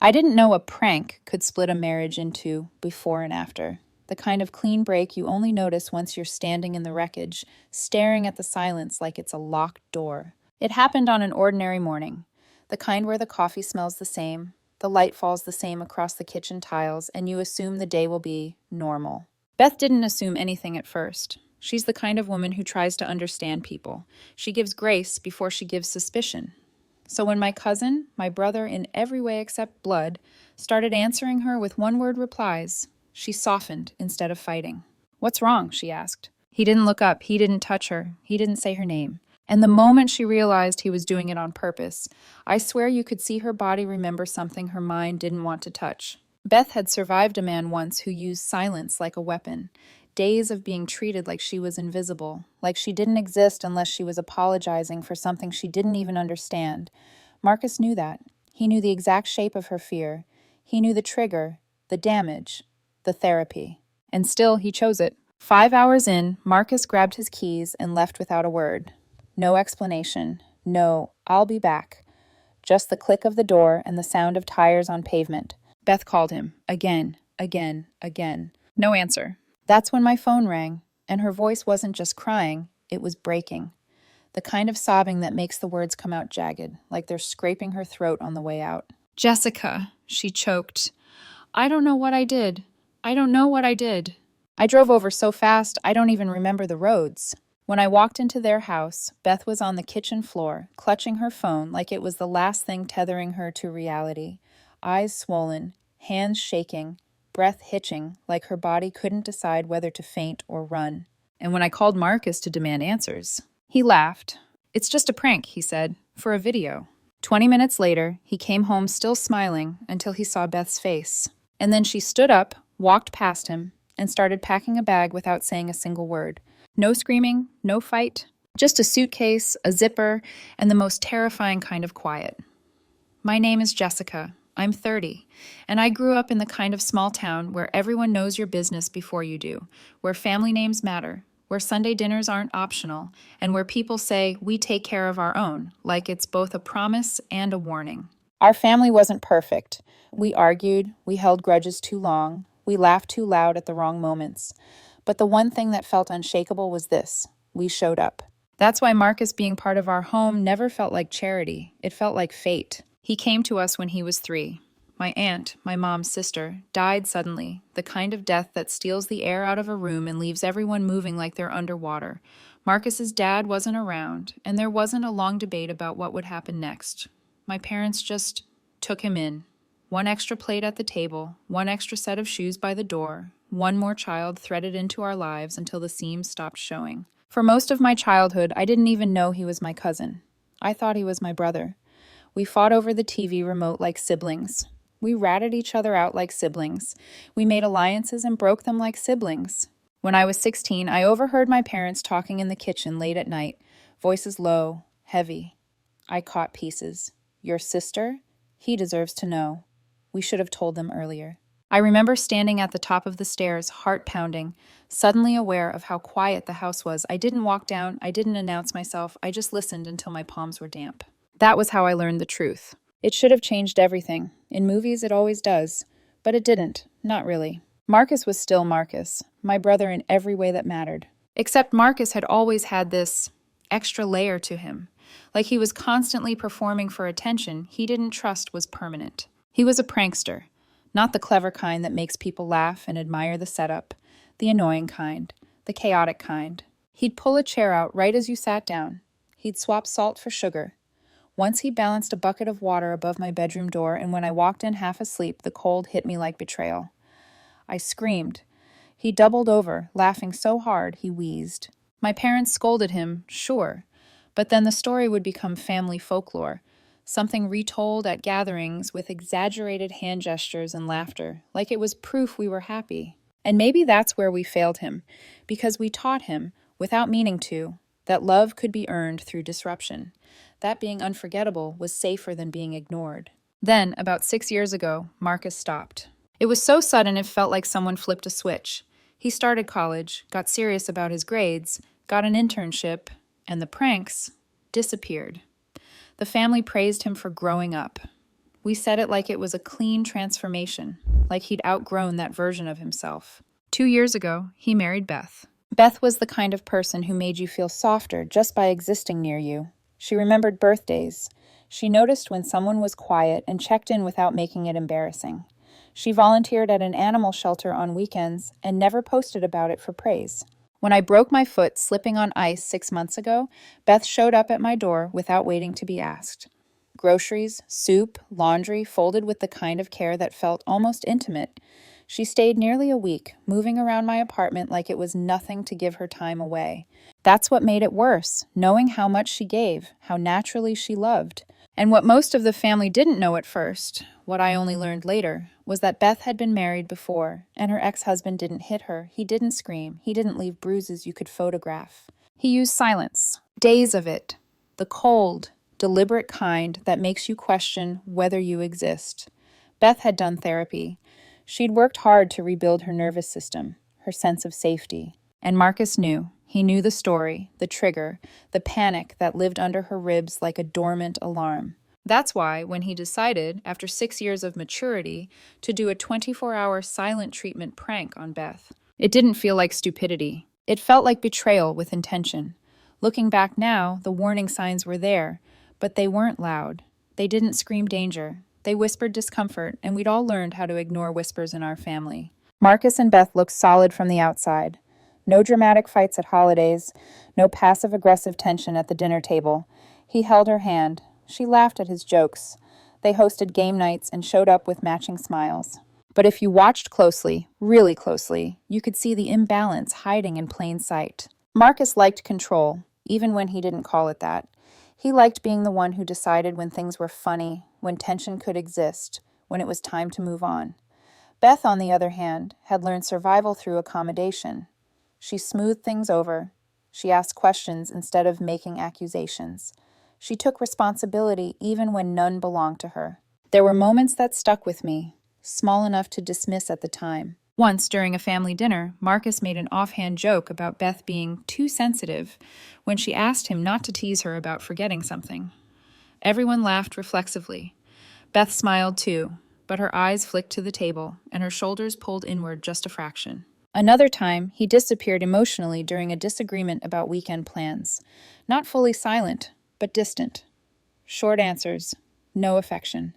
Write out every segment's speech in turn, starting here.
I didn't know a prank could split a marriage into before and after. The kind of clean break you only notice once you're standing in the wreckage, staring at the silence like it's a locked door. It happened on an ordinary morning, the kind where the coffee smells the same, the light falls the same across the kitchen tiles, and you assume the day will be normal. Beth didn't assume anything at first. She's the kind of woman who tries to understand people. She gives grace before she gives suspicion. So when my cousin, my brother in every way except blood, started answering her with one-word replies, she softened instead of fighting. "What's wrong?" she asked. He didn't look up, he didn't touch her, he didn't say her name. And the moment she realized he was doing it on purpose, I swear you could see her body remember something her mind didn't want to touch. Beth had survived a man once who used silence like a weapon. Days of being treated like she was invisible, like she didn't exist unless she was apologizing for something she didn't even understand. Marcus knew that. He knew the exact shape of her fear. He knew the trigger, the damage, the therapy. And still, he chose it. 5 hours in, Marcus grabbed his keys and left without a word. No explanation. No, "I'll be back." Just the click of the door and the sound of tires on pavement. Beth called him. Again, again, again. No answer. That's when my phone rang, and her voice wasn't just crying, it was breaking. The kind of sobbing that makes the words come out jagged, like they're scraping her throat on the way out. "Jessica," she choked. "I don't know what I did. I don't know what I did." I drove over so fast, I don't even remember the roads. When I walked into their house, Beth was on the kitchen floor, clutching her phone like it was the last thing tethering her to reality. Eyes swollen, hands shaking, breath hitching like her body couldn't decide whether to faint or run. And when I called Marcus to demand answers, he laughed. "It's just a prank," he said, "for a video." 20 minutes later, he came home still smiling until he saw Beth's face. And then she stood up, walked past him, and started packing a bag without saying a single word. No screaming, no fight, just a suitcase, a zipper, and the most terrifying kind of quiet. "My name is Jessica. I'm 30, and I grew up in the kind of small town where everyone knows your business before you do, where family names matter, where Sunday dinners aren't optional, and where people say, 'We take care of our own,' like it's both a promise and a warning." Our family wasn't perfect. We argued, we held grudges too long, we laughed too loud at the wrong moments. But the one thing that felt unshakable was this: we showed up. That's why Marcus being part of our home never felt like charity. It felt like fate. He came to us when he was 3. My aunt, my mom's sister, died suddenly, the kind of death that steals the air out of a room and leaves everyone moving like they're underwater. Marcus's dad wasn't around, and there wasn't a long debate about what would happen next. My parents just took him in. One extra plate at the table, one extra set of shoes by the door, one more child threaded into our lives until the seams stopped showing. For most of my childhood, I didn't even know he was my cousin. I thought he was my brother. We fought over the TV remote like siblings. We ratted each other out like siblings. We made alliances and broke them like siblings. When I was 16, I overheard my parents talking in the kitchen late at night, voices low, heavy. I caught pieces. "Your sister? He deserves to know. We should have told them earlier." I remember standing at the top of the stairs, heart pounding, suddenly aware of how quiet the house was. I didn't walk down, I didn't announce myself, I just listened until my palms were damp. That was how I learned the truth. It should have changed everything. In movies, it always does. But it didn't. Not really. Marcus was still Marcus, my brother in every way that mattered. Except Marcus had always had this extra layer to him. Like he was constantly performing for attention he didn't trust was permanent. He was a prankster. Not the clever kind that makes people laugh and admire the setup. The annoying kind. The chaotic kind. He'd pull a chair out right as you sat down. He'd swap salt for sugar. Once he balanced a bucket of water above my bedroom door, and when I walked in half asleep, the cold hit me like betrayal. I screamed. He doubled over, laughing so hard he wheezed. My parents scolded him, sure, but then the story would become family folklore, something retold at gatherings with exaggerated hand gestures and laughter, like it was proof we were happy. And maybe that's where we failed him, because we taught him, without meaning to, that love could be earned through disruption. That being unforgettable was safer than being ignored. Then, about 6 years ago, Marcus stopped. It was so sudden it felt like someone flipped a switch. He started college, got serious about his grades, got an internship, and the pranks disappeared. The family praised him for growing up. We said it like it was a clean transformation, like he'd outgrown that version of himself. 2 years ago, he married Beth. Beth was the kind of person who made you feel softer just by existing near you. She remembered birthdays. She noticed when someone was quiet and checked in without making it embarrassing. She volunteered at an animal shelter on weekends and never posted about it for praise. When I broke my foot slipping on ice 6 months ago, Beth showed up at my door without waiting to be asked. Groceries, soup, laundry, folded with the kind of care that felt almost intimate. She stayed nearly a week, moving around my apartment like it was nothing to give her time away. That's what made it worse, knowing how much she gave, how naturally she loved. And what most of the family didn't know at first, what I only learned later, was that Beth had been married before, and her ex-husband didn't hit her, he didn't scream, he didn't leave bruises you could photograph. He used silence, days of it, the cold, deliberate kind that makes you question whether you exist. Beth had done therapy. She'd worked hard to rebuild her nervous system, her sense of safety. And Marcus knew. He knew the story, the trigger, the panic that lived under her ribs like a dormant alarm. That's why, when he decided, after 6 years of maturity, to do a 24-hour silent treatment prank on Beth, it didn't feel like stupidity. It felt like betrayal with intention. Looking back now, the warning signs were there, but they weren't loud. They didn't scream danger. They whispered discomfort, and we'd all learned how to ignore whispers in our family. Marcus and Beth looked solid from the outside. No dramatic fights at holidays, no passive-aggressive tension at the dinner table. He held her hand. She laughed at his jokes. They hosted game nights and showed up with matching smiles. But if you watched closely, really closely, you could see the imbalance hiding in plain sight. Marcus liked control, even when he didn't call it that. He liked being the one who decided when things were funny, when tension could exist, when it was time to move on. Beth, on the other hand, had learned survival through accommodation. She smoothed things over. She asked questions instead of making accusations. She took responsibility even when none belonged to her. There were moments that stuck with me, small enough to dismiss at the time. Once, during a family dinner, Marcus made an offhand joke about Beth being too sensitive when she asked him not to tease her about forgetting something. Everyone laughed reflexively. Beth smiled too, but her eyes flicked to the table, and her shoulders pulled inward just a fraction. Another time, he disappeared emotionally during a disagreement about weekend plans. Not fully silent, but distant. Short answers, no affection.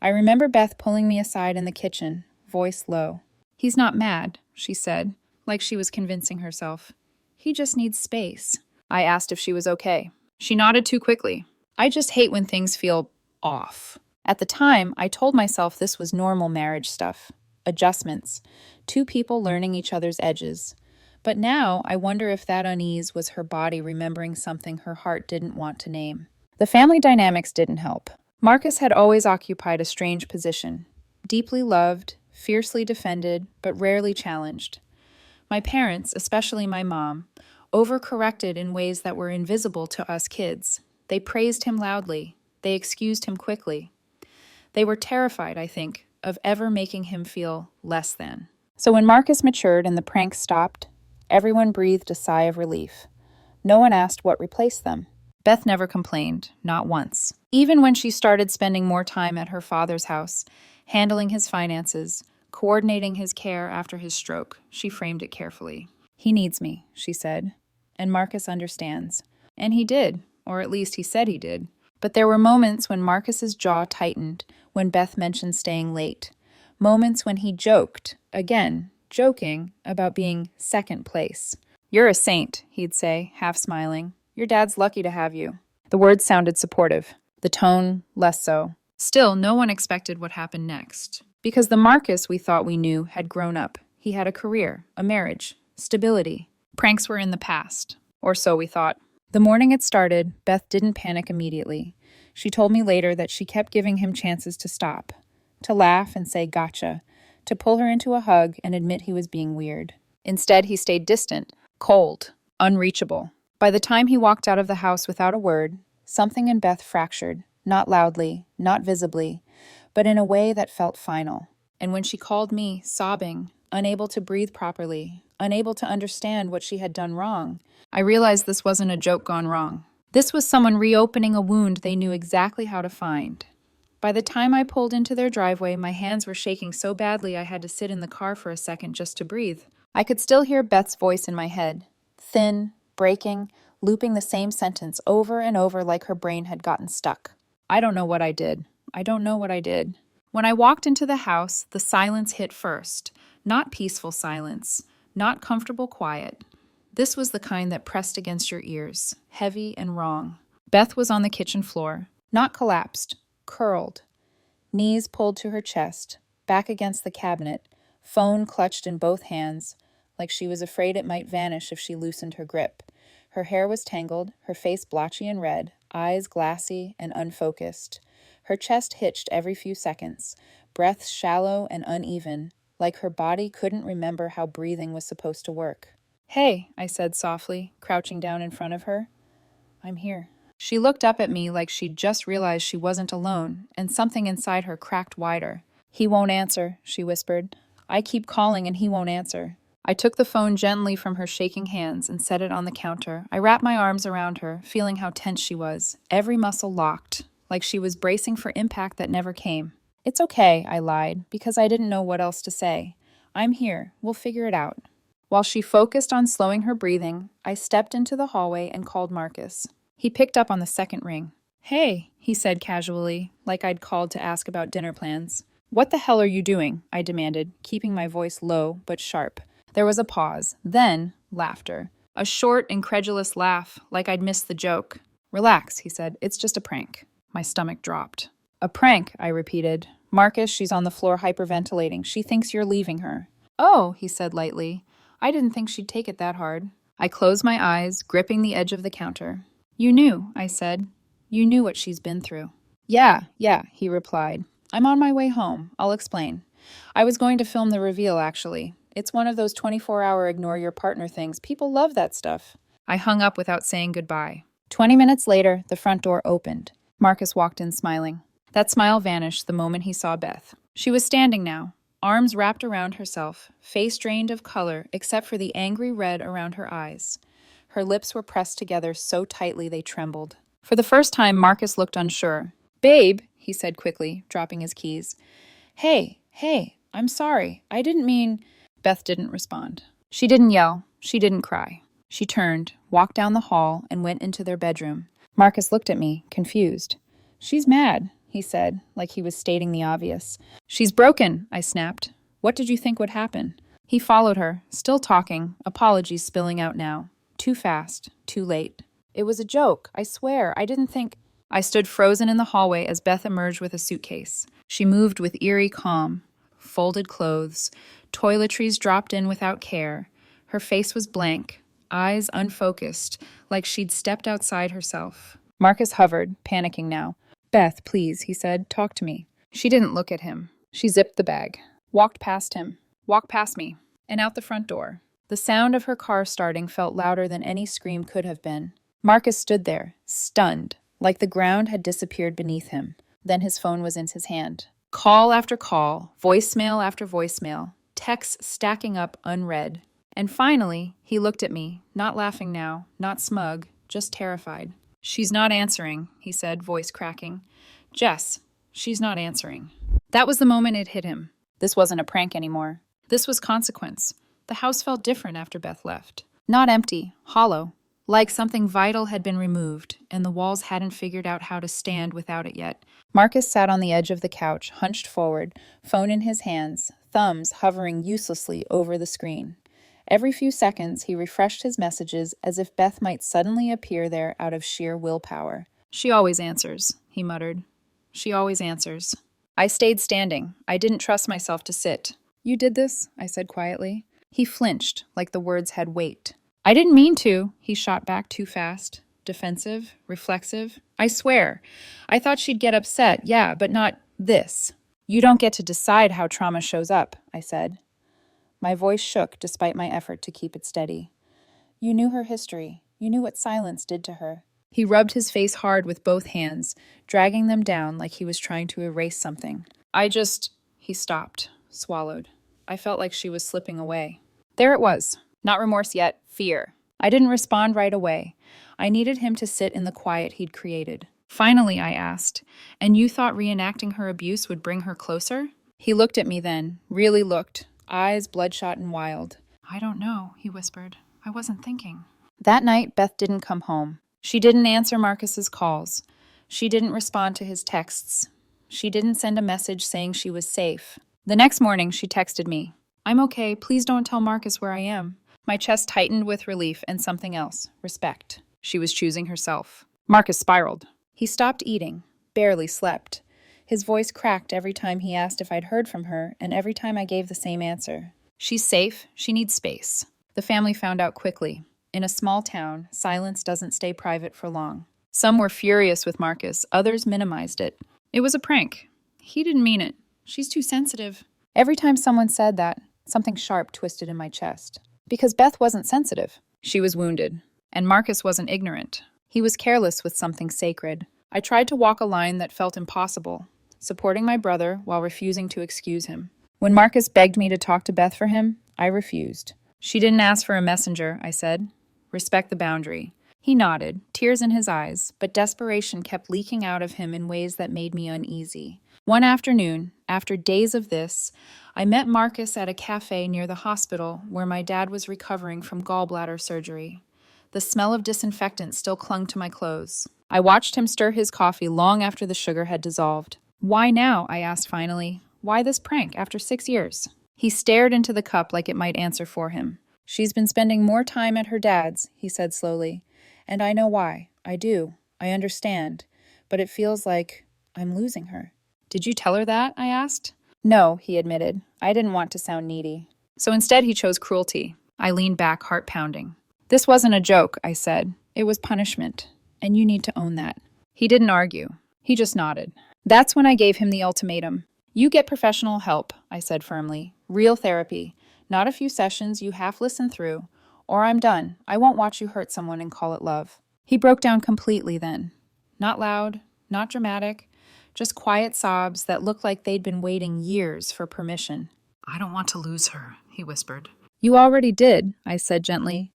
I remember Beth pulling me aside in the kitchen, voice low. "He's not mad," she said, like she was convincing herself. "He just needs space." I asked if she was okay. She nodded too quickly. I just hate when things feel off. At the time, I told myself this was normal marriage stuff. Adjustments. Two people learning each other's edges. But now, I wonder if that unease was her body remembering something her heart didn't want to name. The family dynamics didn't help. Marcus had always occupied a strange position. Deeply loved, fiercely defended, but rarely challenged. My parents, especially my mom, overcorrected in ways that were invisible to us kids. They praised him loudly. They excused him quickly. They were terrified, I think, of ever making him feel less than. So when Marcus matured and the pranks stopped, everyone breathed a sigh of relief. No one asked what replaced them. Beth never complained, not once. Even when she started spending more time at her father's house, handling his finances, coordinating his care after his stroke, she framed it carefully. "He needs me," she said, "and Marcus understands." And he did, or at least he said he did. But there were moments when Marcus's jaw tightened, when Beth mentioned staying late. Moments when he joked, again, joking, about being second place. "You're a saint," he'd say, half smiling. "Your dad's lucky to have you." The words sounded supportive. The tone, less so. Still, no one expected what happened next. Because the Marcus we thought we knew had grown up. He had a career, a marriage, stability. Pranks were in the past. Or so we thought. The morning it started, Beth didn't panic immediately. She told me later that she kept giving him chances to stop, to laugh and say gotcha, to pull her into a hug and admit he was being weird. Instead, he stayed distant, cold, unreachable. By the time he walked out of the house without a word, something in Beth fractured, not loudly, not visibly, but in a way that felt final. And when she called me, sobbing, unable to breathe properly, unable to understand what she had done wrong, I realized this wasn't a joke gone wrong. This was someone reopening a wound they knew exactly how to find. By the time I pulled into their driveway, my hands were shaking so badly I had to sit in the car for a second just to breathe. I could still hear Beth's voice in my head, thin, breaking, looping the same sentence over and over like her brain had gotten stuck. I don't know what I did. I don't know what I did. When I walked into the house, the silence hit first. Not peaceful silence, not comfortable quiet. This was the kind that pressed against your ears, heavy and wrong. Beth was on the kitchen floor, not collapsed, curled, knees pulled to her chest, back against the cabinet, phone clutched in both hands, like she was afraid it might vanish if she loosened her grip. Her hair was tangled, her face blotchy and red, eyes glassy and unfocused. Her chest hitched every few seconds, breath shallow and uneven, like her body couldn't remember how breathing was supposed to work. "Hey," I said softly, crouching down in front of her. "I'm here." She looked up at me like she'd just realized she wasn't alone, and something inside her cracked wider. "He won't answer," she whispered. "I keep calling and he won't answer." I took the phone gently from her shaking hands and set it on the counter. I wrapped my arms around her, feeling how tense she was, every muscle locked, like she was bracing for impact that never came. "It's okay," I lied, because I didn't know what else to say. "I'm here. We'll figure it out." While she focused on slowing her breathing, I stepped into the hallway and called Marcus. He picked up on the second ring. "Hey," he said casually, like I'd called to ask about dinner plans. "What the hell are you doing?" I demanded, keeping my voice low but sharp. There was a pause, then laughter. A short, incredulous laugh, like I'd missed the joke. "Relax," he said. "It's just a prank." My stomach dropped. "A prank," I repeated. "Marcus, she's on the floor hyperventilating. She thinks you're leaving her." "Oh," he said lightly. I didn't think she'd take it that hard. I closed my eyes, gripping the edge of the counter. "You knew," I said. "You knew what she's been through." Yeah, he replied. "I'm on my way home. I'll explain. I was going to film the reveal, actually. It's one of those 24-hour ignore your partner things. People love that stuff." I hung up without saying goodbye. 20 minutes later, the front door opened. Marcus walked in smiling. That smile vanished the moment he saw Beth. She was standing now, arms wrapped around herself, face drained of color except for the angry red around her eyes. Her lips were pressed together so tightly they trembled. For the first time, Marcus looked unsure. "Babe," he said quickly, dropping his keys. Hey, I'm sorry. I didn't mean..." Beth didn't respond. She didn't yell. She didn't cry. She turned, walked down the hall, and went into their bedroom. Marcus looked at me, confused. "She's mad," he said, like he was stating the obvious. "She's broken," I snapped. "What did you think would happen?" He followed her, still talking, apologies spilling out now. Too fast, too late. "It was a joke, I swear. I didn't think..." I stood frozen in the hallway as Beth emerged with a suitcase. She moved with eerie calm. Folded clothes, toiletries dropped in without care. Her face was blank, eyes unfocused, like she'd stepped outside herself. Marcus hovered, panicking now. "Beth, please," he said, "talk to me." She didn't look at him. She zipped the bag, walked past him, walked past me, and out the front door. The sound of her car starting felt louder than any scream could have been. Marcus stood there, stunned, like the ground had disappeared beneath him. Then his phone was in his hand. Call after call, voicemail after voicemail, texts stacking up unread. And finally, he looked at me, not laughing now, not smug, just terrified. "She's not answering," he said, voice cracking. "Jess, she's not answering." That was the moment it hit him. This wasn't a prank anymore. This was consequence. The house felt different after Beth left. Not empty, hollow. Like something vital had been removed, and the walls hadn't figured out how to stand without it yet. Marcus sat on the edge of the couch, hunched forward, phone in his hands, thumbs hovering uselessly over the screen. Every few seconds, he refreshed his messages as if Beth might suddenly appear there out of sheer willpower. "She always answers," he muttered. "She always answers." I stayed standing. I didn't trust myself to sit. "You did this?" I said quietly. He flinched, like the words had weight. "I didn't mean to," he shot back too fast. Defensive, reflexive. "I swear. I thought she'd get upset, yeah, but not this." "You don't get to decide how trauma shows up," I said. My voice shook despite my effort to keep it steady. "You knew her history. You knew what silence did to her." He rubbed his face hard with both hands, dragging them down like he was trying to erase something. He stopped, swallowed. I felt like she was slipping away. There it was. Not remorse yet, fear. I didn't respond right away. I needed him to sit in the quiet he'd created. Finally, I asked, and you thought reenacting her abuse would bring her closer? He looked at me then, really looked, eyes bloodshot and wild. I don't know, he whispered. I wasn't thinking. That night, Beth didn't come home. She didn't answer Marcus's calls. She didn't respond to his texts. She didn't send a message saying she was safe. The next morning, she texted me. I'm okay, please don't tell Marcus where I am. My chest tightened with relief and something else, respect. She was choosing herself. Marcus spiraled. He stopped eating, barely slept. His voice cracked every time he asked if I'd heard from her, and every time I gave the same answer. She's safe, she needs space. The family found out quickly. In a small town, silence doesn't stay private for long. Some were furious with Marcus, others minimized it. It was a prank. He didn't mean it. She's too sensitive. Every time someone said that, something sharp twisted in my chest. Because Beth wasn't sensitive. She was wounded. And Marcus wasn't ignorant. He was careless with something sacred. I tried to walk a line that felt impossible, supporting my brother while refusing to excuse him. When Marcus begged me to talk to Beth for him, I refused. She didn't ask for a messenger, I said. Respect the boundary. He nodded, tears in his eyes, but desperation kept leaking out of him in ways that made me uneasy. One afternoon, after days of this, I met Marcus at a cafe near the hospital where my dad was recovering from gallbladder surgery. The smell of disinfectant still clung to my clothes. I watched him stir his coffee long after the sugar had dissolved. Why now? I asked finally. Why this prank after 6 years? He stared into the cup like it might answer for him. She's been spending more time at her dad's, he said slowly. And I know why. I do. I understand. But it feels like I'm losing her. Did you tell her that? I asked. No, he admitted. I didn't want to sound needy. So instead he chose cruelty. I leaned back, heart pounding. This wasn't a joke, I said. It was punishment. And you need to own that. He didn't argue. He just nodded. That's when I gave him the ultimatum. You get professional help, I said firmly. Real therapy. Not a few sessions you half listen through. Or I'm done. I won't watch you hurt someone and call it love. He broke down completely then. Not loud, not dramatic, just quiet sobs that looked like they'd been waiting years for permission. I don't want to lose her, he whispered. You already did, I said gently.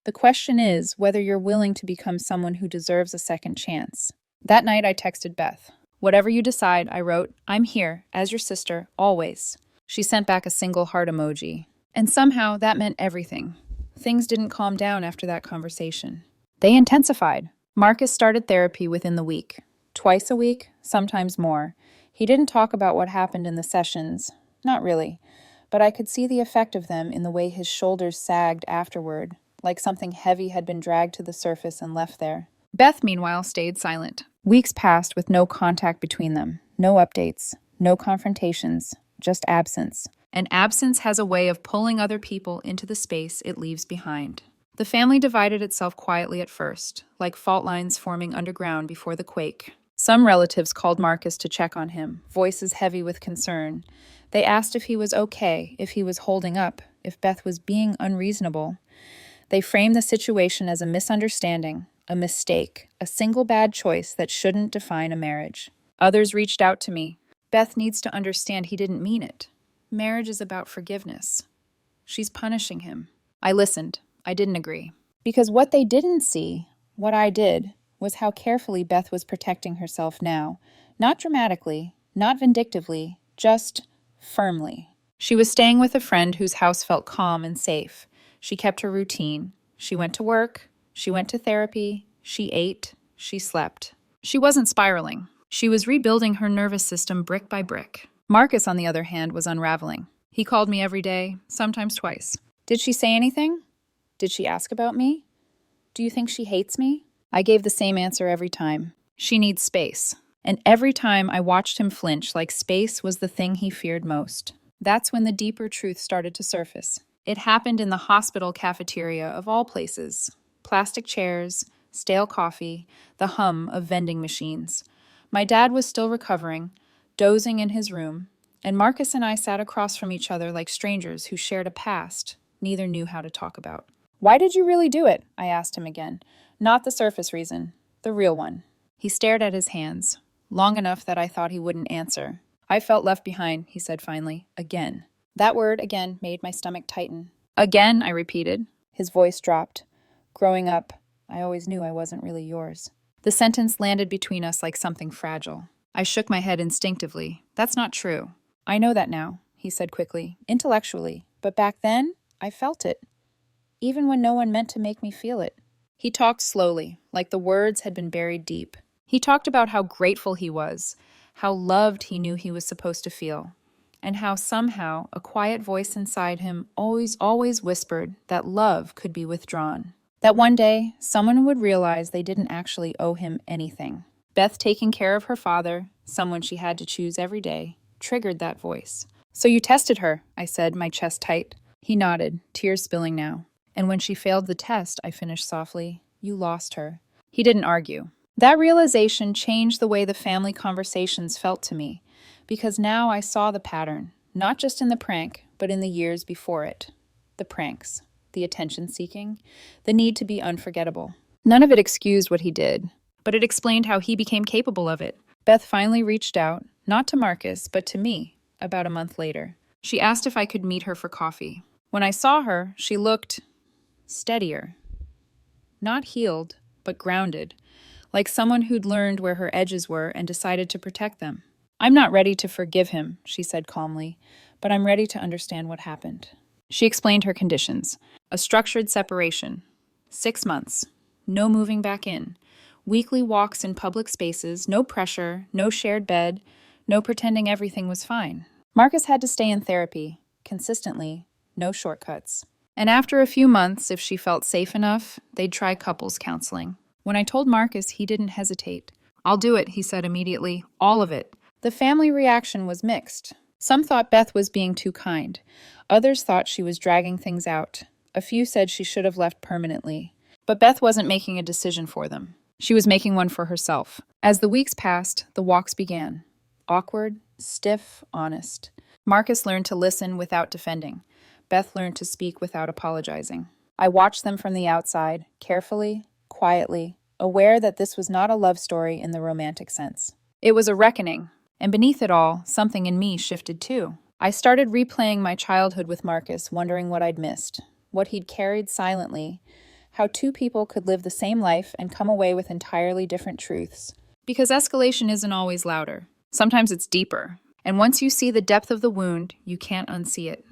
The question is whether you're willing to become someone who deserves a second chance. That night I texted Beth. Whatever you decide, I wrote, I'm here, as your sister, always. She sent back a single heart emoji. And somehow that meant everything. Things didn't calm down after that conversation. They intensified. Marcus started therapy within the week. Twice a week, sometimes more. He didn't talk about what happened in the sessions. Not really. But I could see the effect of them in the way his shoulders sagged afterward, like something heavy had been dragged to the surface and left there. Beth, meanwhile, stayed silent. Weeks passed with no contact between them. No updates. No confrontations. Just absence. And absence has a way of pulling other people into the space it leaves behind. The family divided itself quietly at first, like fault lines forming underground before the quake. Some relatives called Marcus to check on him, voices heavy with concern. They asked if he was okay, if he was holding up, if Beth was being unreasonable. They framed the situation as a misunderstanding, a mistake, a single bad choice that shouldn't define a marriage. Others reached out to me. Beth needs to understand he didn't mean it. Marriage is about forgiveness. She's punishing him. I listened. I didn't agree. Because what they didn't see, what I did, was how carefully Beth was protecting herself now. Not dramatically, not vindictively, just firmly. She was staying with a friend whose house felt calm and safe. She kept her routine. She went to work. She went to therapy. She ate. She slept. She wasn't spiraling. She was rebuilding her nervous system brick by brick. Marcus, on the other hand, was unraveling. He called me every day, sometimes twice. Did she say anything? Did she ask about me? Do you think she hates me? I gave the same answer every time. She needs space. And every time I watched him flinch like space was the thing he feared most. That's when the deeper truth started to surface. It happened in the hospital cafeteria of all places. Plastic chairs, stale coffee, the hum of vending machines. My dad was still recovering, dozing in his room, and Marcus and I sat across from each other like strangers who shared a past neither knew how to talk about. Why did you really do it? I asked him again. Not the surface reason, the real one. He stared at his hands, long enough that I thought he wouldn't answer. I felt left behind, he said finally, again. That word, again, made my stomach tighten. Again, I repeated. His voice dropped. Growing up, I always knew I wasn't really yours. The sentence landed between us like something fragile. I shook my head instinctively. That's not true. I know that now, he said quickly, intellectually. But back then, I felt it, even when no one meant to make me feel it. He talked slowly, like the words had been buried deep. He talked about how grateful he was, how loved he knew he was supposed to feel, and how somehow a quiet voice inside him always whispered that love could be withdrawn. That one day, someone would realize they didn't actually owe him anything. Beth taking care of her father, someone she had to choose every day, triggered that voice. So you tested her, I said, my chest tight. He nodded, tears spilling now. And when she failed the test, I finished softly, you lost her. He didn't argue. That realization changed the way the family conversations felt to me, because now I saw the pattern, not just in the prank, but in the years before it. The pranks, the attention-seeking, the need to be unforgettable. None of it excused what he did, but it explained how he became capable of it. Beth finally reached out, not to Marcus, but to me, about a month later. She asked if I could meet her for coffee. When I saw her, she looked steadier. Not healed, but grounded, like someone who'd learned where her edges were and decided to protect them. I'm not ready to forgive him, she said calmly, but I'm ready to understand what happened. She explained her conditions. A structured separation. 6 months. No moving back in. Weekly walks in public spaces, no pressure, no shared bed, no pretending everything was fine. Marcus had to stay in therapy, consistently, no shortcuts. And after a few months, if she felt safe enough, they'd try couples counseling. When I told Marcus, he didn't hesitate. I'll do it, he said immediately. All of it. The family reaction was mixed. Some thought Beth was being too kind. Others thought she was dragging things out. A few said she should have left permanently. But Beth wasn't making a decision for them. She was making one for herself. As the weeks passed, the walks began. Awkward, stiff, honest. Marcus learned to listen without defending. Beth learned to speak without apologizing. I watched them from the outside, carefully, quietly, aware that this was not a love story in the romantic sense. It was a reckoning, and beneath it all, something in me shifted too. I started replaying my childhood with Marcus, wondering what I'd missed, what he'd carried silently, how two people could live the same life and come away with entirely different truths. Because escalation isn't always louder. Sometimes it's deeper. And once you see the depth of the wound, you can't unsee it.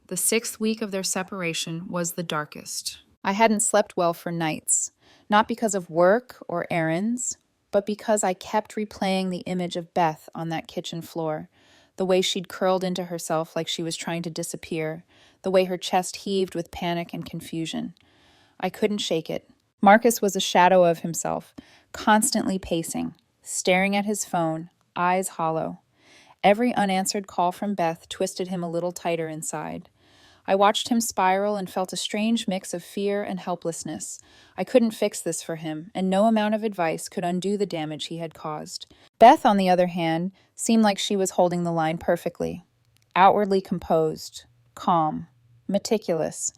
The 6th week of their separation was the darkest. I hadn't slept well for nights, not because of work or errands, but because I kept replaying the image of Beth on that kitchen floor, the way she'd curled into herself like she was trying to disappear, the way her chest heaved with panic and confusion. I couldn't shake it. Marcus was a shadow of himself, constantly pacing, staring at his phone, eyes hollow. Every unanswered call from Beth twisted him a little tighter inside. I watched him spiral and felt a strange mix of fear and helplessness. I couldn't fix this for him, and no amount of advice could undo the damage he had caused. Beth, on the other hand, seemed like she was holding the line perfectly. Outwardly composed, calm, meticulous,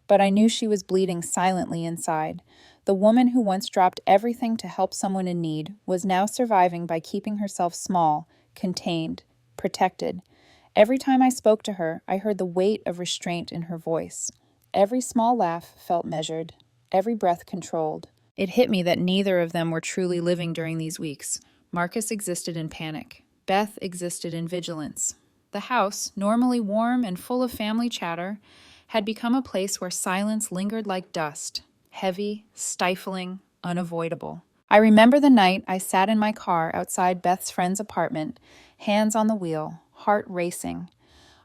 but I knew she was bleeding silently inside. The woman who once dropped everything to help someone in need was now surviving by keeping herself small, contained, protected. Every time I spoke to her, I heard the weight of restraint in her voice. Every small laugh felt measured, every breath controlled. It hit me that neither of them were truly living during these weeks. Marcus existed in panic. Beth existed in vigilance. The house, normally warm and full of family chatter, had become a place where silence lingered like dust, heavy, stifling, unavoidable. I remember the night I sat in my car outside Beth's friend's apartment, hands on the wheel, heart racing.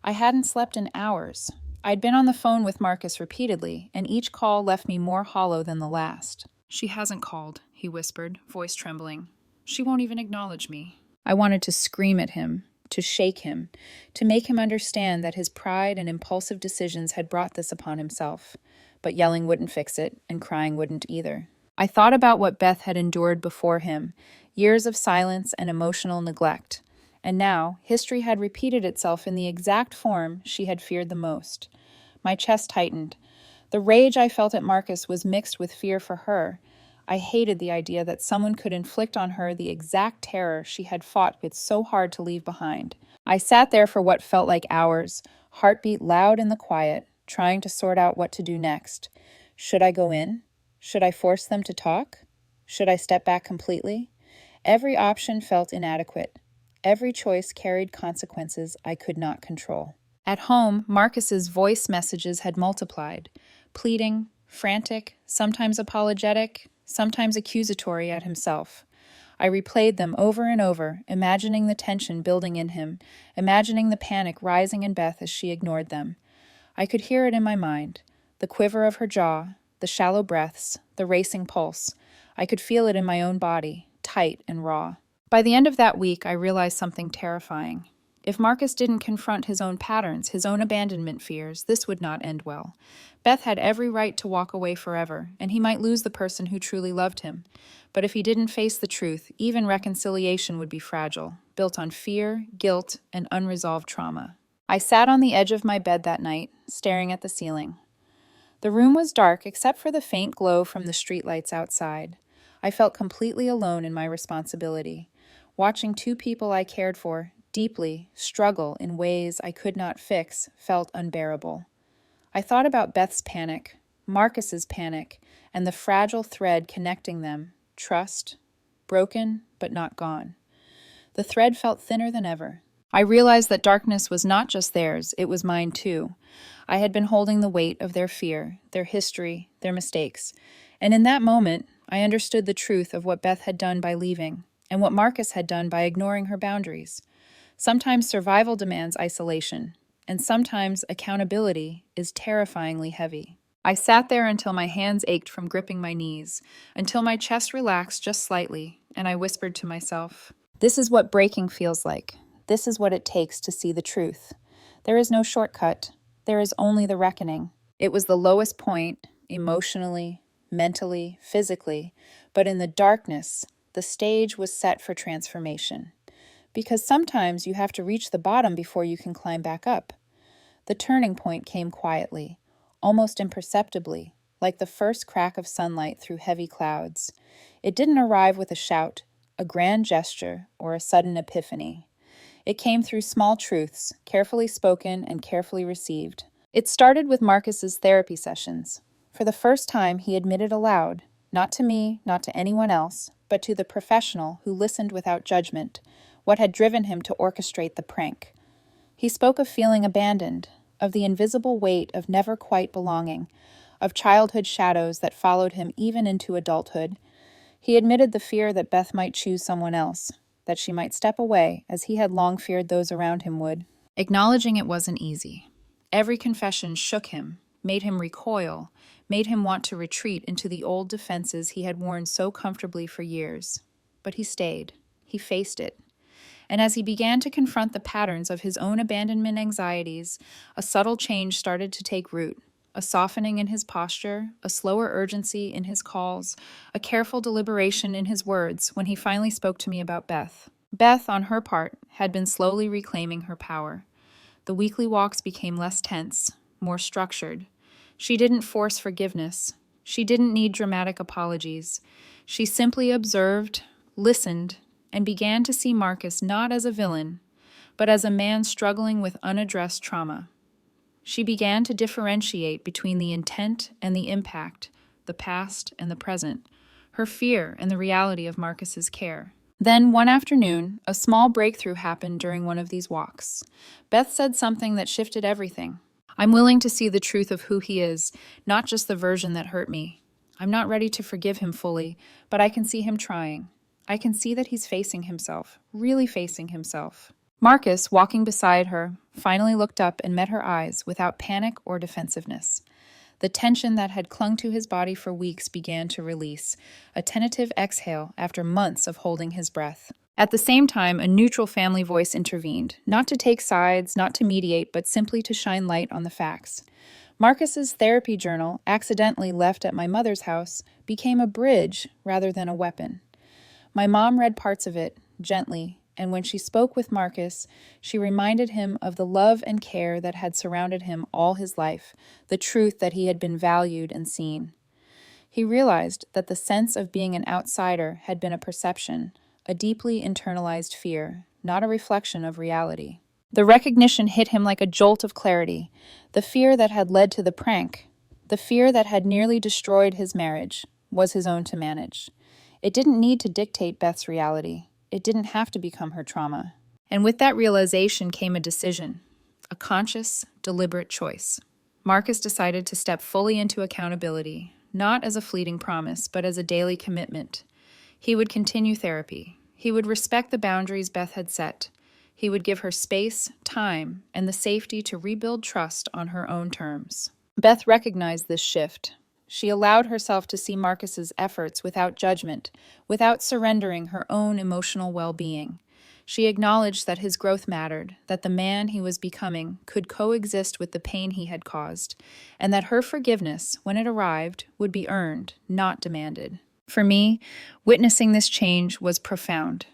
I hadn't slept in hours. I'd been on the phone with Marcus repeatedly, and each call left me more hollow than the last. She hasn't called, he whispered, voice trembling. She won't even acknowledge me. I wanted to scream at him, to shake him, to make him understand that his pride and impulsive decisions had brought this upon himself. But yelling wouldn't fix it, and crying wouldn't either. I thought about what Beth had endured before him, years of silence and emotional neglect. And now, history had repeated itself in the exact form she had feared the most. My chest tightened. The rage I felt at Marcus was mixed with fear for her. I hated the idea that someone could inflict on her the exact terror she had fought with so hard to leave behind. I sat there for what felt like hours, heartbeat loud in the quiet, trying to sort out what to do next. Should I go in? Should I force them to talk? Should I step back completely? Every option felt inadequate. Every choice carried consequences I could not control. At home, Marcus's voice messages had multiplied, pleading, frantic, sometimes apologetic, sometimes accusatory at himself. I replayed them over and over, imagining the tension building in him, imagining the panic rising in Beth as she ignored them. I could hear it in my mind, the quiver of her jaw, the shallow breaths, the racing pulse. I could feel it in my own body, tight and raw. By the end of that week, I realized something terrifying. If Marcus didn't confront his own patterns, his own abandonment fears, this would not end well. Beth had every right to walk away forever, and he might lose the person who truly loved him. But if he didn't face the truth, even reconciliation would be fragile, built on fear, guilt, and unresolved trauma. I sat on the edge of my bed that night, staring at the ceiling. The room was dark except for the faint glow from the streetlights outside. I felt completely alone in my responsibility, watching two people I cared for deeply struggle in ways I could not fix felt unbearable. I thought about Beth's panic, Marcus's panic, and the fragile thread connecting them, trust, broken but not gone. The thread felt thinner than ever. I realized that darkness was not just theirs, it was mine too. I had been holding the weight of their fear, their history, their mistakes. And in that moment, I understood the truth of what Beth had done by leaving, and what Marcus had done by ignoring her boundaries. Sometimes survival demands isolation, and sometimes accountability is terrifyingly heavy. I sat there until my hands ached from gripping my knees, until my chest relaxed just slightly, and I whispered to myself, "This is what breaking feels like. This is what it takes to see the truth. There is no shortcut. There is only the reckoning." It was the lowest point, emotionally, mentally, physically, but in the darkness, the stage was set for transformation. Because sometimes you have to reach the bottom before you can climb back up. The turning point came quietly, almost imperceptibly, like the first crack of sunlight through heavy clouds. It didn't arrive with a shout, a grand gesture, or a sudden epiphany. It came through small truths, carefully spoken and carefully received. It started with Marcus's therapy sessions. For the first time, he admitted aloud, not to me, not to anyone else, but to the professional who listened without judgment, what had driven him to orchestrate the prank. He spoke of feeling abandoned, of the invisible weight of never quite belonging, of childhood shadows that followed him even into adulthood. He admitted the fear that Beth might choose someone else, that she might step away, as he had long feared those around him would. Acknowledging it wasn't easy. Every confession shook him, made him recoil, made him want to retreat into the old defenses he had worn so comfortably for years. But he stayed. He faced it. And as he began to confront the patterns of his own abandonment anxieties, a subtle change started to take root. A softening in his posture, a slower urgency in his calls, a careful deliberation in his words when he finally spoke to me about Beth. Beth, on her part, had been slowly reclaiming her power. The weekly walks became less tense, more structured. She didn't force forgiveness. She didn't need dramatic apologies. She simply observed, listened, and began to see Marcus not as a villain, but as a man struggling with unaddressed trauma. She began to differentiate between the intent and the impact, the past and the present, her fear and the reality of Marcus's care. Then, one afternoon, a small breakthrough happened during one of these walks. Beth said something that shifted everything. "I'm willing to see the truth of who he is, not just the version that hurt me. I'm not ready to forgive him fully, but I can see him trying. I can see that he's facing himself, really facing himself." Marcus, walking beside her, finally looked up and met her eyes without panic or defensiveness. The tension that had clung to his body for weeks began to release, a tentative exhale after months of holding his breath. At the same time, a neutral family voice intervened, not to take sides, not to mediate, but simply to shine light on the facts. Marcus's therapy journal, accidentally left at my mother's house, became a bridge rather than a weapon. My mom read parts of it, gently, and when she spoke with Marcus, she reminded him of the love and care that had surrounded him all his life, the truth that he had been valued and seen. He realized that the sense of being an outsider had been a perception, a deeply internalized fear, not a reflection of reality. The recognition hit him like a jolt of clarity. The fear that had led to the prank, the fear that had nearly destroyed his marriage, was his own to manage. It didn't need to dictate Beth's reality. It didn't have to become her trauma. And with that realization came a decision, a conscious, deliberate choice. Marcus decided to step fully into accountability, not as a fleeting promise, but as a daily commitment. He would continue therapy. He would respect the boundaries Beth had set. He would give her space, time, and the safety to rebuild trust on her own terms. Beth recognized this shift. She allowed herself to see Marcus's efforts without judgment, without surrendering her own emotional well-being. She acknowledged that his growth mattered, that the man he was becoming could coexist with the pain he had caused, and that her forgiveness, when it arrived, would be earned, not demanded. For me, witnessing this change was profound.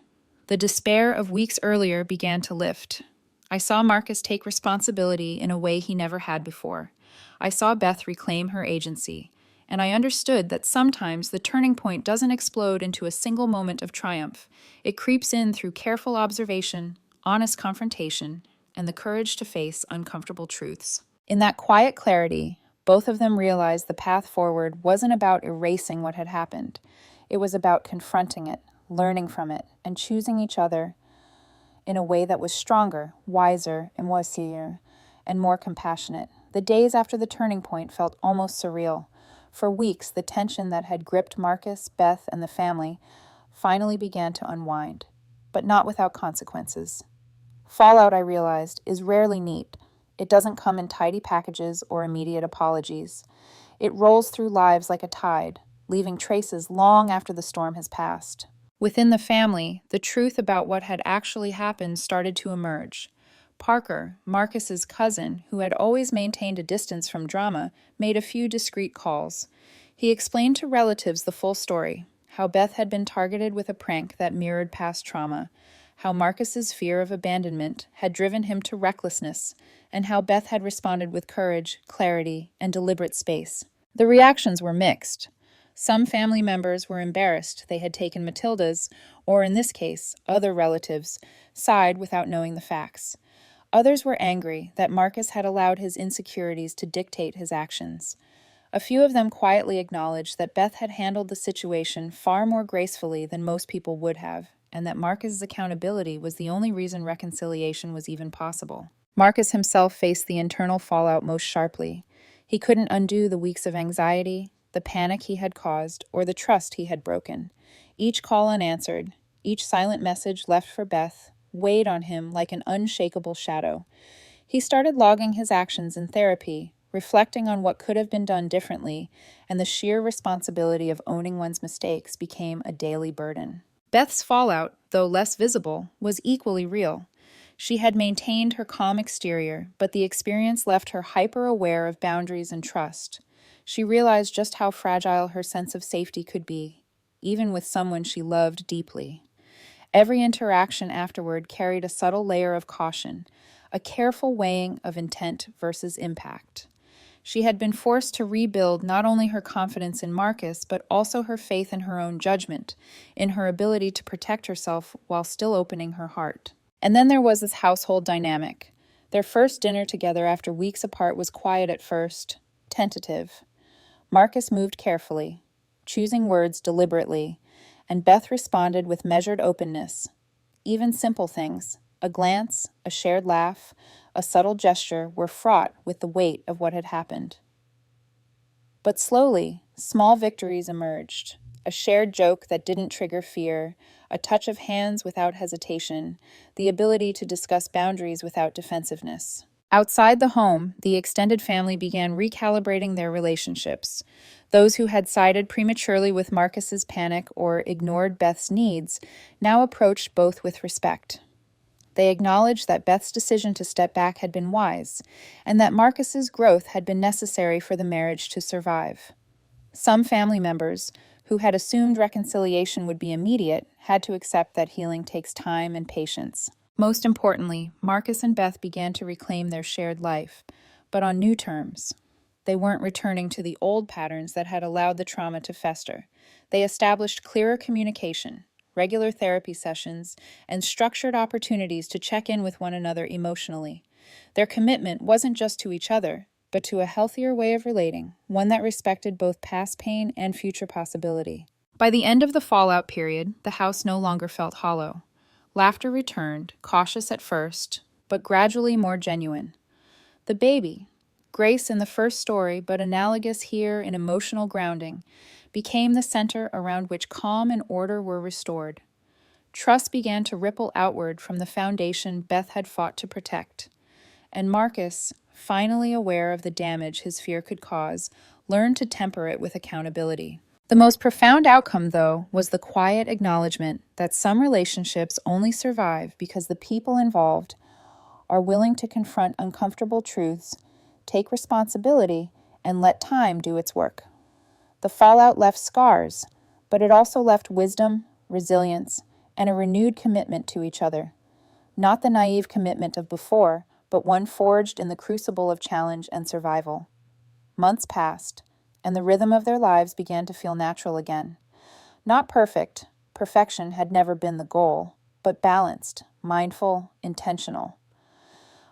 The despair of weeks earlier began to lift. I saw Marcus take responsibility in a way he never had before. I saw Beth reclaim her agency, and I understood that sometimes the turning point doesn't explode into a single moment of triumph. It creeps in through careful observation, honest confrontation, and the courage to face uncomfortable truths. In that quiet clarity, both of them realized the path forward wasn't about erasing what had happened. It was about confronting it, learning from it, and choosing each other in a way that was stronger, wiser, and more compassionate. The days after the turning point felt almost surreal. For weeks, the tension that had gripped Marcus, Beth, and the family finally began to unwind, but not without consequences. Fallout, I realized, is rarely neat. It doesn't come in tidy packages or immediate apologies. It rolls through lives like a tide, leaving traces long after the storm has passed. Within the family, the truth about what had actually happened started to emerge. Parker, Marcus's cousin, who had always maintained a distance from drama, made a few discreet calls. He explained to relatives the full story, how Beth had been targeted with a prank that mirrored past trauma, how Marcus's fear of abandonment had driven him to recklessness, and how Beth had responded with courage, clarity, and deliberate space. The reactions were mixed. Some family members were embarrassed they had taken Matilda's, or in this case, other relatives, side without knowing the facts. Others were angry that Marcus had allowed his insecurities to dictate his actions. A few of them quietly acknowledged that Beth had handled the situation far more gracefully than most people would have, and that Marcus's accountability was the only reason reconciliation was even possible. Marcus himself faced the internal fallout most sharply. He couldn't undo the weeks of anxiety, the panic he had caused, or the trust he had broken. Each call unanswered, each silent message left for Beth, weighed on him like an unshakable shadow. He started logging his actions in therapy, reflecting on what could have been done differently, and the sheer responsibility of owning one's mistakes became a daily burden. Beth's fallout, though less visible, was equally real. She had maintained her calm exterior, but the experience left her hyper-aware of boundaries and trust. She realized just how fragile her sense of safety could be, even with someone she loved deeply. Every interaction afterward carried a subtle layer of caution, a careful weighing of intent versus impact. She had been forced to rebuild not only her confidence in Marcus, but also her faith in her own judgment, in her ability to protect herself while still opening her heart. And then there was this household dynamic. Their first dinner together after weeks apart was quiet at first, tentative. Marcus moved carefully, choosing words deliberately, and Beth responded with measured openness. Even simple things, a glance, a shared laugh, a subtle gesture, were fraught with the weight of what had happened. But slowly, small victories emerged. A shared joke that didn't trigger fear, a touch of hands without hesitation, the ability to discuss boundaries without defensiveness. Outside the home, the extended family began recalibrating their relationships. Those who had sided prematurely with Marcus's panic or ignored Beth's needs now approached both with respect. They acknowledged that Beth's decision to step back had been wise, and that Marcus's growth had been necessary for the marriage to survive. Some family members, who had assumed reconciliation would be immediate, had to accept that healing takes time and patience. Most importantly, Marcus and Beth began to reclaim their shared life, but on new terms. They weren't returning to the old patterns that had allowed the trauma to fester. They established clearer communication, regular therapy sessions, and structured opportunities to check in with one another emotionally. Their commitment wasn't just to each other, but to a healthier way of relating, one that respected both past pain and future possibility. By the end of the fallout period, the house no longer felt hollow. Laughter returned, cautious at first, but gradually more genuine. The baby, Grace in the first story, but analogous here in emotional grounding, became the center around which calm and order were restored. Trust began to ripple outward from the foundation Beth had fought to protect. And Marcus, finally aware of the damage his fear could cause, learned to temper it with accountability. The most profound outcome, though, was the quiet acknowledgement that some relationships only survive because the people involved are willing to confront uncomfortable truths, take responsibility, and let time do its work. The fallout left scars, but it also left wisdom, resilience, and a renewed commitment to each other. Not the naive commitment of before, but one forged in the crucible of challenge and survival. Months passed, and the rhythm of their lives began to feel natural again. Not perfect, perfection had never been the goal, but balanced, mindful, intentional.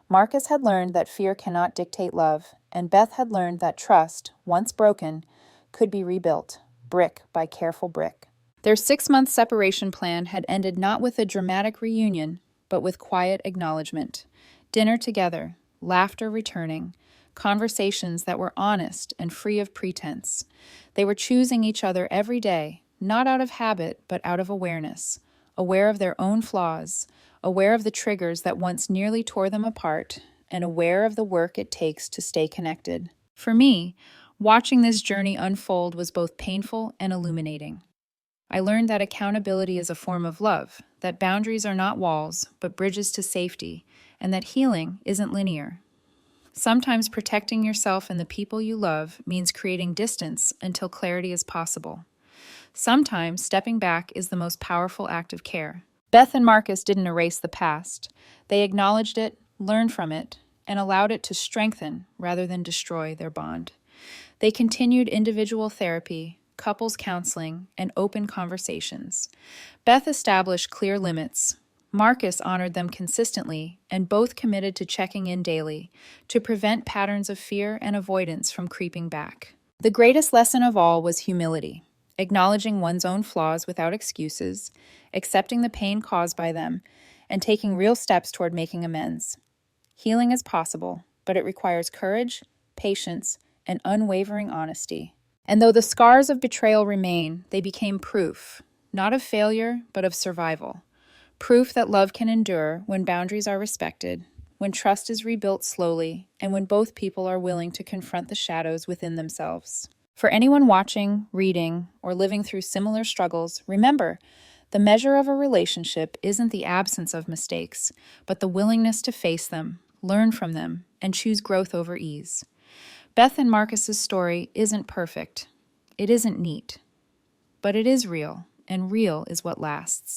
Marcus had learned that fear cannot dictate love, and Beth had learned that trust, once broken, could be rebuilt, brick by careful brick. Their 6-month separation plan had ended not with a dramatic reunion, but with quiet acknowledgement. Dinner together, laughter returning, conversations that were honest and free of pretense. They were choosing each other every day, not out of habit, but out of awareness, aware of their own flaws, aware of the triggers that once nearly tore them apart, and aware of the work it takes to stay connected. For me, watching this journey unfold was both painful and illuminating. I learned that accountability is a form of love, that boundaries are not walls, but bridges to safety, and that healing isn't linear. Sometimes protecting yourself and the people you love means creating distance until clarity is possible. Sometimes stepping back is the most powerful act of care. Beth and Marcus didn't erase the past. They acknowledged it, learned from it, and allowed it to strengthen rather than destroy their bond. They continued individual therapy, couples counseling, and open conversations. Beth established clear limits. Marcus honored them consistently, and both committed to checking in daily to prevent patterns of fear and avoidance from creeping back. The greatest lesson of all was humility, acknowledging one's own flaws without excuses, accepting the pain caused by them, and taking real steps toward making amends. Healing is possible, but it requires courage, patience, and unwavering honesty. And though the scars of betrayal remain, they became proof, not of failure, but of survival. Proof that love can endure when boundaries are respected, when trust is rebuilt slowly, and when both people are willing to confront the shadows within themselves. For anyone watching, reading, or living through similar struggles, remember, the measure of a relationship isn't the absence of mistakes, but the willingness to face them, learn from them, and choose growth over ease. Beth and Marcus's story isn't perfect. It isn't neat. But it is real, and real is what lasts.